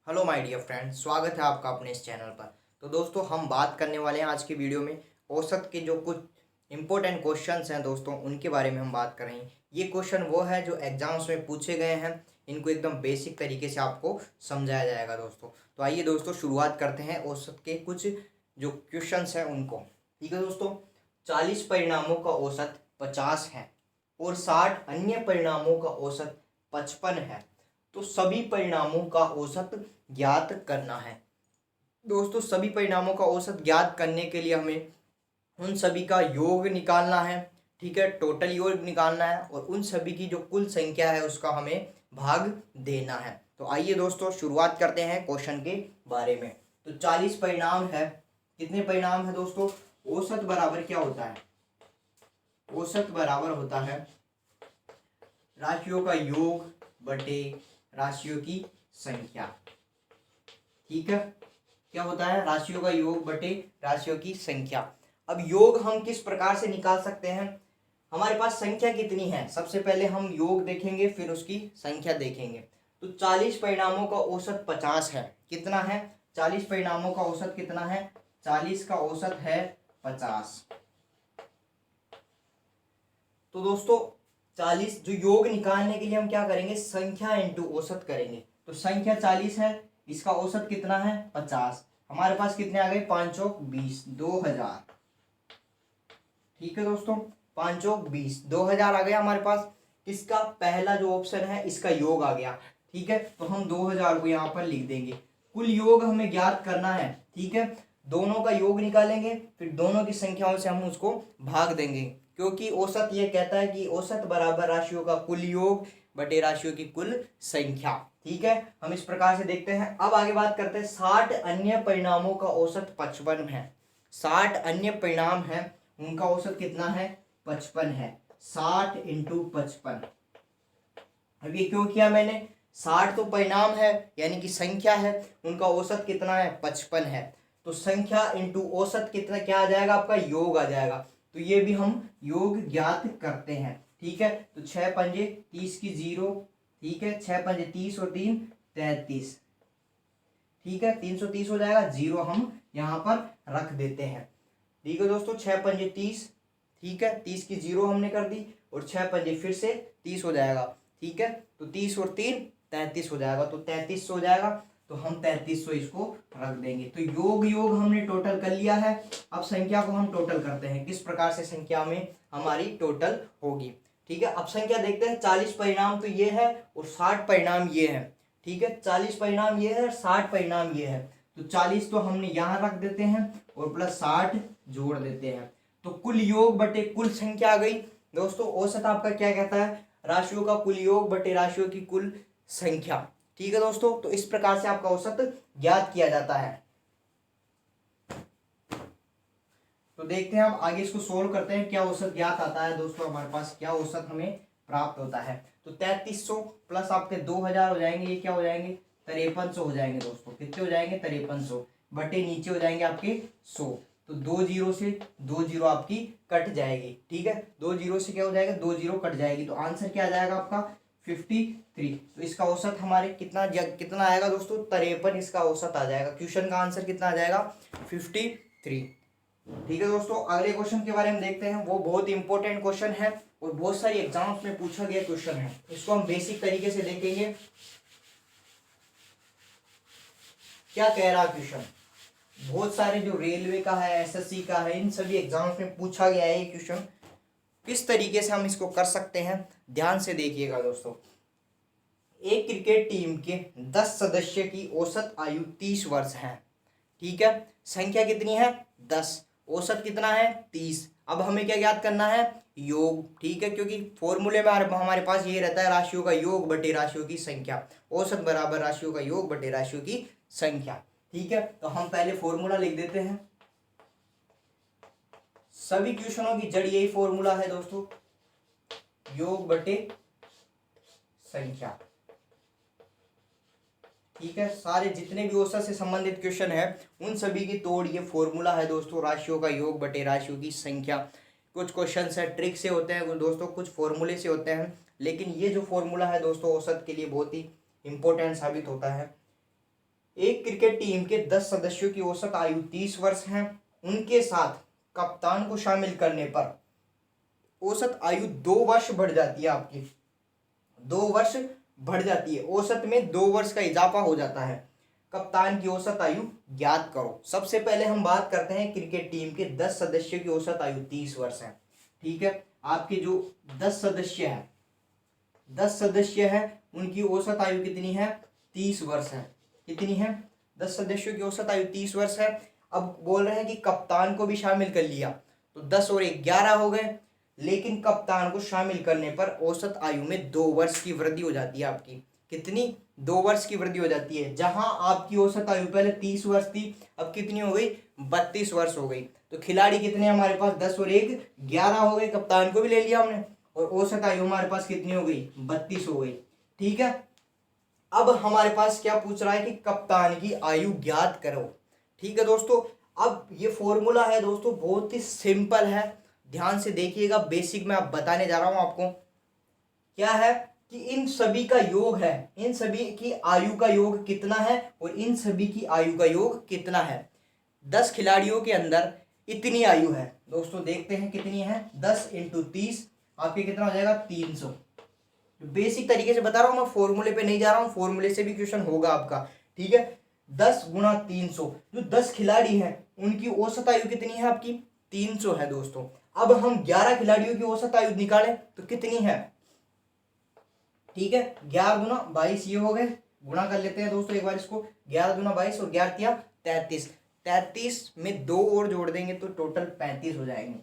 Hello my dear friend, स्वागत है आपका अपने इस चैनल पर। तो दोस्तों, हम बात करने वाले हैं आज की वीडियो में औसत के जो कुछ इंपॉर्टेंट क्वेश्चंस हैं दोस्तों, उनके बारे में हम बात कर रहे हैं। ये क्वेश्चन वो है जो एग्जाम्स में पूछे गए हैं। इनको एकदम बेसिक तरीके से आपको समझाया जाएगा दोस्तों। तो आइए दोस्तों, शुरुआत करते हैं औसत के कुछ जो क्वेश्चंस हैं उनको। ठीक है दोस्तों, 40 परिणामों का औसत 50 है और 60 अन्य परिणामों का औसत 55 है। तो सभी परिणामों का औसत ज्ञात करना है। दोस्तों, सभी परिणामों का औसत ज्ञात करने के लिए हमें उन सभी का योग निकालना है। ठीक है, टोटल योग निकालना है और उन सभी की जो कुल संख्या है उसका हमें भाग देना है। तो आइए दोस्तों, शुरुआत करते हैं क्वेश्चन के बारे में। तो 40 परिणाम है। कितने परिणाम है दोस्तों? औसत बराबर क्या होता है? औसत बराबर होता है राशियों का योग बटे राशियों की संख्या। ठीक है, क्या होता है? राशियों का योग बटे राशियों की संख्या। अब योग हम किस प्रकार से निकाल सकते हैं? हमारे पास संख्या कितनी है, सबसे पहले हम योग देखेंगे, फिर उसकी संख्या देखेंगे। तो 40 परिणामों का औसत 50 है। कितना है? 40 परिणामों का औसत कितना है? 40 का औसत है 50। तो दोस्तों, 40 जो योग निकालने के लिए हम क्या करेंगे? संख्या इंटू औसत करेंगे। तो संख्या 40 है, इसका औसत कितना है? 50। हमारे पास कितने आ गए? 5 चौक 20, 2000। ठीक है दोस्तों, 5 चौक 20, 2000 आ गया हमारे पास। इसका पहला जो ऑप्शन है इसका योग आ गया। ठीक है, तो हम 2000 को यहाँ पर लिख देंगे। कुल योग हमें ज्ञात करना है। ठीक है, दोनों का योग निकालेंगे, फिर दोनों की संख्याओं से हम उसको भाग देंगे, क्योंकि औसत ये कहता है कि औसत बराबर राशियों का कुल योग बटे राशियों की कुल संख्या। ठीक है, हम इस प्रकार से देखते हैं। अब आगे बात करते हैं। 60 अन्य परिणामों का औसत 55 है। 60 अन्य परिणाम है, उनका औसत कितना है? 55 है। 60 इंटू 55। अब ये क्यों किया मैंने? 60 तो परिणाम है यानी कि संख्या है, उनका औसत कितना है? 55 है। तो संख्या इंटू औसत कितना क्या आ जाएगा? आपका योग आ जाएगा। तो ये भी हम योग ज्ञात करते हैं। ठीक है, तो 6 पंजे 30 की 0। ठीक है, 6 पंजे 30 और 3 33। ठीक है, 330 हो जाएगा। 0 हम यहाँ पर रख देते हैं। ठीक है दोस्तों, 6 पंजे 30। ठीक है, 30 की 0 हमने कर दी और 6 पंजे फिर से 30 हो जाएगा। ठीक है, तो 30 और 3 33 हो जाएगा। तो 3300 हो जाएगा। तो हम 3300 इसको रख देंगे। तो योग योग हमने टोटल कर लिया है। अब संख्या को हम टोटल करते हैं, किस प्रकार से संख्या में हमारी टोटल होगी। ठीक है, अब संख्या देखते हैं। 40 परिणाम तो ये है और 60 परिणाम ये है। ठीक है, 40 परिणाम ये है और 60 परिणाम ये है। तो 40 तो हमने यहाँ रख देते हैं और प्लस 60 जोड़ देते हैं। तो कुल योग बटे कुल संख्या आ गई। दोस्तों, औसत आपका क्या कहता है? राशियों का कुल योग बटे राशियों की कुल संख्या। ठीक है दोस्तों, तो इस प्रकार से आपका औसत ज्ञात किया जाता है। तो देखते हैं हम आगे इसको सोल्व करते हैं, क्या औसत ज्ञात आता है दोस्तों, हमारे पास क्या औसत हमें प्राप्त होता है। तो 3300 प्लस आपके 2000 हो जाएंगे, ये क्या हो जाएंगे? 5300 हो जाएंगे दोस्तों। कितने हो जाएंगे? 5300 बटे नीचे हो जाएंगे आपके 100। तो 2 जीरो से 2 जीरो आपकी कट जाएगी। ठीक है, 2 जीरो से क्या हो जाएगा? 2 जीरो कट जाएगी। तो आंसर क्या आ जाएगा आपका? 53। तो इसका औसत हमारे कितना आएगा दोस्तों? 53 इसका औसत आ जाएगा। क्वेश्चन का आंसर कितना आ जाएगा? 53। ठीक है दोस्तों, अगले क्वेश्चन के बारे में देखते हैं। वो बहुत इंपॉर्टेंट क्वेश्चन है और बहुत सारी एग्जाम्स में पूछा गया क्वेश्चन है। इसको हम बेसिक तरीके से देखेंगे। क्या कह रहा क्वेश्चन? बहुत सारे जो रेलवे का है, एसएससी का है, इन सभी एग्जाम्स में पूछा गया है ये क्वेश्चन। किस तरीके से हम इसको कर सकते हैं, ध्यान से देखिएगा दोस्तों। एक क्रिकेट टीम के 10 सदस्य की औसत आयु 30 वर्ष है। ठीक है, संख्या कितनी है? 10। औसत कितना है? 30। अब हमें क्या ज्ञात करना है? योग। ठीक है, क्योंकि फॉर्मूले में हमारे पास ये रहता है राशियों का योग बटे राशियों की संख्या। औसत बराबर राशियों का योग बटे राशियों की संख्या। ठीक है, तो हम पहले फॉर्मूला लिख देते हैं। सभी क्वेश्चनों की जड़ यही फॉर्मूला है दोस्तों, योग बटे संख्या। ठीक है, सारे जितने भी औसत से संबंधित क्वेश्चन है उन सभी की तोड़ ये फॉर्मूला है दोस्तों, राशियों का योग बटे राशियों की संख्या। कुछ क्वेश्चन है ट्रिक से होते हैं दोस्तों, कुछ फॉर्मूले से होते हैं, लेकिन ये जो फॉर्मूला है दोस्तों औसत के लिए बहुत ही इंपॉर्टेंट साबित होता है। एक क्रिकेट टीम के 10 सदस्यों की औसत आयु 30 वर्ष है। उनके साथ कप्तान को शामिल करने पर औसत आयु 2 वर्ष बढ़ जाती है आपकी, 2 वर्ष बढ़ जाती है, औसत में 2 वर्ष का इजाफा हो जाता है। कप्तान की औसत आयु ज्ञात करो। सबसे पहले हम बात करते हैं क्रिकेट टीम के 10 सदस्यों की औसत आयु 30 वर्ष है। ठीक है, आपके जो 10 सदस्य है, 10 सदस्य है, उनकी औसत आयु कितनी है? 30 वर्ष है। कितनी है? 10 सदस्यों की औसत आयु 30 वर्ष है। अब बोल रहे हैं कि कप्तान को भी शामिल कर लिया तो 10 और 11 हो गए, लेकिन कप्तान को शामिल करने पर औसत आयु में 2 वर्ष की वृद्धि हो जाती है आपकी। कितनी? 2 वर्ष की वृद्धि हो जाती है। जहां आपकी औसत आयु पहले 30 वर्ष थी, अब कितनी हो गई? 32 वर्ष हो गई। तो खिलाड़ी कितने हमारे पास? 10 और 1 11 हो गए, कप्तान को भी ले लिया हमने, और औसत आयु हमारे पास कितनी हो गई? 32 हो गई। ठीक है, अब हमारे पास क्या पूछ रहा है कि कप्तान की आयु ज्ञात करो। ठीक है दोस्तों, अब ये फॉर्मूला है दोस्तों, बहुत ही सिंपल है, ध्यान से देखिएगा। बेसिक में आप बताने जा रहा हूं आपको। क्या है कि इन सभी का योग है, इन सभी की आयु का योग कितना है और इन सभी की आयु का योग कितना है। 10 खिलाड़ियों के अंदर इतनी आयु है दोस्तों, देखते हैं कितनी है। 10 × 30 आपके कितना हो जाएगा? 300। बेसिक तरीके से बता रहा हूं मैं, फॉर्मूले पे नहीं जा रहा हूं, फॉर्मूले से भी क्वेश्चन होगा आपका। ठीक है, 10 × 300, जो 10 खिलाड़ी हैं उनकी औसत आयु कितनी है आपकी? 300 है दोस्तों। अब हम 11 खिलाड़ियों की औसत आयु निकालें तो कितनी है? ठीक है, 11 × 22 ये हो गए, गुणा कर लेते हैं दोस्तों एक बार इसको। 11 × 22 और 11 × 33, 33 में 2 और जोड़ देंगे तो टोटल 35 हो जाएंगे।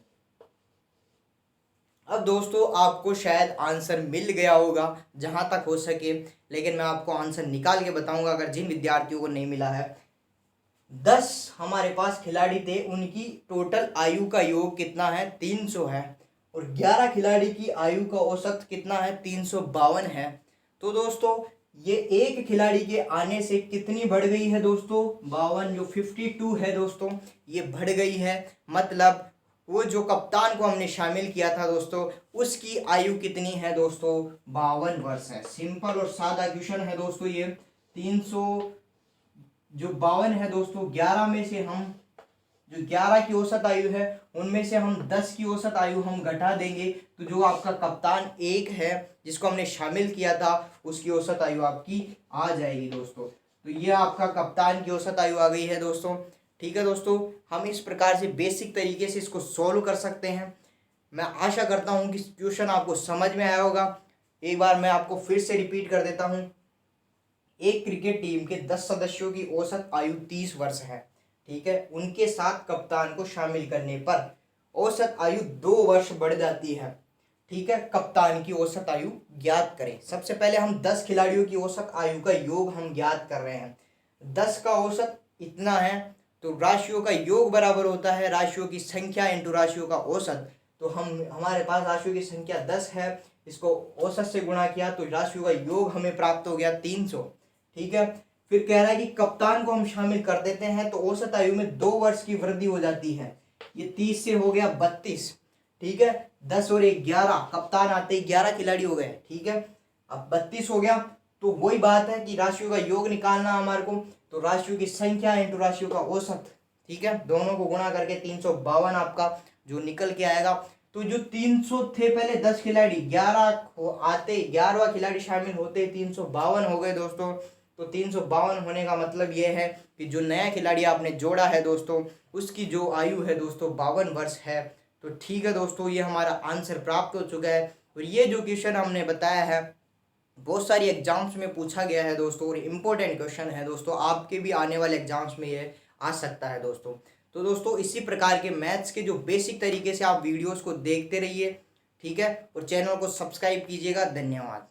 अब दोस्तों आपको शायद आंसर मिल गया होगा जहां तक हो सके, लेकिन मैं आपको आंसर निकाल के बताऊंगा अगर जिन विद्यार्थियों को नहीं मिला है। 10 हमारे पास खिलाड़ी थे, उनकी टोटल आयु का योग कितना है? 300 है, और 11 खिलाड़ी की आयु का औसत कितना है? 352 है। तो दोस्तों ये एक खिलाड़ी के आने से कितनी बढ़ गई है दोस्तों? 52, जो 52 है दोस्तों, ये बढ़ गई है। मतलब वो जो कप्तान को हमने शामिल किया था दोस्तों, उसकी आयु कितनी है दोस्तों? 52 वर्ष है। सिंपल और सादा क्वेश्चन है दोस्तों ये। 300 जो 52 है दोस्तों, 11 में से हम जो 11 की औसत आयु है उनमें से हम 10 की औसत आयु हम घटा देंगे, तो जो आपका कप्तान एक है जिसको हमने शामिल किया था, उसकी औसत आयु आपकी आ जाएगी दोस्तों। तो ये आपका कप्तान की औसत आयु आ गई है दोस्तों। ठीक है दोस्तों, हम इस प्रकार से बेसिक तरीके से इसको सॉल्व कर सकते हैं। मैं आशा करता हूं कि क्वेश्चन आपको समझ में आया होगा। एक बार मैं आपको फिर से रिपीट कर देता हूं। एक क्रिकेट टीम के 10 सदस्यों की औसत आयु 30 वर्ष है। ठीक है, उनके साथ कप्तान को शामिल करने पर औसत आयु 2 वर्ष बढ़ जाती है। ठीक है, कप्तान की औसत आयु ज्ञात करें। सबसे पहले हम 10 खिलाड़ियों की औसत आयु का योग हम ज्ञात कर रहे हैं। 10 का औसत इतना है, तो राशियों का योग बराबर होता है राशियों की संख्या इंटू राशियों का औसत। तो हमारे पास राशियों की संख्या 10 है, इसको औसत से गुणा किया तो राशियों का योग हमें प्राप्त हो गया 300। ठीक है, फिर कह रहा है कि कप्तान को हम शामिल कर देते हैं तो औसत आयु में 2 वर्ष की वृद्धि हो जाती है। ये 30 से हो गया 32। ठीक है, 10 और 1 11, कप्तान आते ही 11 खिलाड़ी हो गए। ठीक है, अब 32 हो गया। तो वही बात है कि राशियों का योग निकालना हमारे को, तो राशियों की संख्या इंटू राशियों का औसत। ठीक है, दोनों को गुणा करके 352 आपका जो निकल के आएगा। तो जो 300 थे पहले 10 खिलाड़ी, 11 आते 11वां खिलाड़ी शामिल होते 352 हो गए दोस्तों। तो 352 होने का मतलब ये है कि जो नया खिलाड़ी आपने जोड़ा है दोस्तों, उसकी जो आयु है दोस्तों 52 वर्ष है। तो ठीक है दोस्तों, ये हमारा आंसर प्राप्त हो चुका है। और ये जो क्वेश्चन हमने बताया है बहुत सारी एग्जाम्स में पूछा गया है दोस्तों, और इम्पोर्टेंट क्वेश्चन है दोस्तों, आपके भी आने वाले एग्जाम्स में ये आ सकता है दोस्तों। तो दोस्तों इसी प्रकार के मैथ्स के जो बेसिक तरीके से आप वीडियोस को देखते रहिए। ठीक है, और चैनल को सब्सक्राइब कीजिएगा। धन्यवाद।